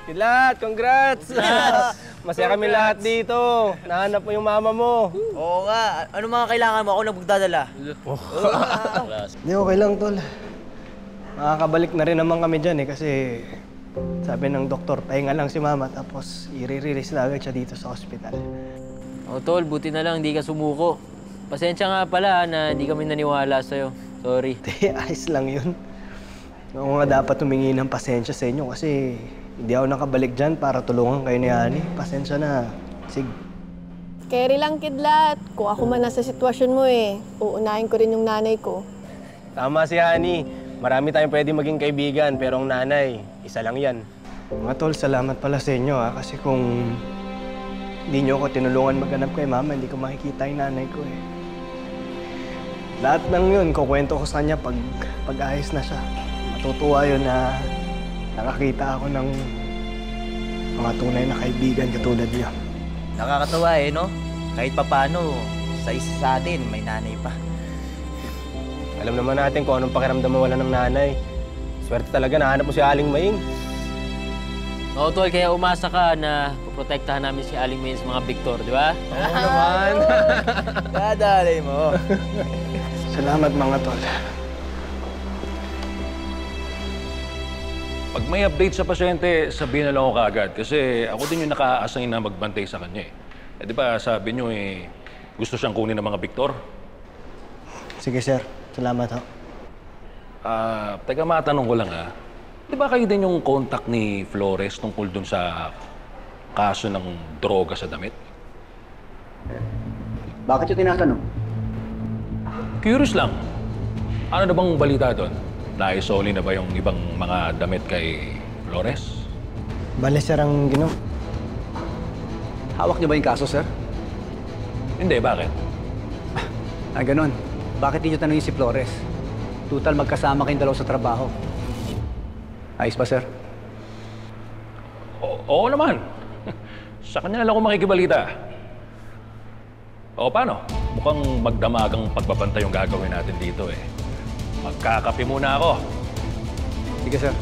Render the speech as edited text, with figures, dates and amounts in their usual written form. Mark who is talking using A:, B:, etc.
A: Kidlat, congrats! Masaya kami lahat dito. Nahanap mo yung mama mo.
B: Oo nga. Ano mga kailangan mo? Ako na magdadala.
A: Hindi, okay lang, tol. Makakabalik na rin naman kami dyan kasi sabi ng doktor, pahinga lang si mama tapos i-release na agad siya dito sa hospital.
C: Tol, buti na lang hindi ka sumuko. Pasensya nga pala na hindi kami naniwala sa'yo. Sorry.
A: Hindi, ayos lang yun. Ako nga dapat humingi ng pasensya sa inyo kasi hindi ako nakabalik dyan para tulungan kayo ni Ani. Pasensya na. Sige.
D: Carry lang, Kidlat. Kung ako man nasa sitwasyon mo uunahin ko rin yung nanay ko.
A: Tama si Ani. Marami tayong pwede maging kaibigan pero ang nanay, isa lang yan. Mga tol, salamat pala sa inyo kasi kung hindi nyo ako tinulungan maghanap kay mama, hindi ko makikita yung nanay ko Lahat ng yun, kukwento ko sa kanya pag ayos na siya. Matutuwa yun na nakakita ako ng mga tunay na kaibigan katulad niya.
B: Nakakatawa no? Kahit papaano, sa isa sa atin, may nanay pa.
A: Alam naman natin kung anong pakiramdam mawala ng nanay. Swerte talaga, nahanap mo si Aling Maing.
C: Oo, Tol, kaya umasa ka na poprotektahan namin si Aling Maing sa mga Victor, di ba?
A: Oo naman.
B: Dadalay mo.
A: Salamat mga tol.
E: Pag may update sa pasyente, sabihin na lang ako kaagad. Kasi ako din yung naka-assign na magbantay sa kanya di ba sabi nyo gusto siyang kunin ng mga Victor?
A: Sige sir, salamat ho.
E: Teka, matanong ko lang Di ba kayo din yung contact ni Flores tungkol dun sa kaso ng droga sa damit?
F: Bakit yung tinatanong?
E: Curious lang. Ano na bang balita doon? Naisoli na ba yung ibang mga damit kay Flores?
A: Bale sir ang ginom.
F: Hawak niyo ba yung kaso, sir?
E: Hindi, bakit?
F: Ganon. Bakit niyo tanongin si Flores? Total, magkasama kayong dalawa sa trabaho. Ayos ba, sir?
E: Oo naman. Sa kanya na lang ako makikibalita. O, paano? Mukhang magdamagang pagbabantay yung gagawin natin dito Magkakape muna ako.
F: Sige, sir.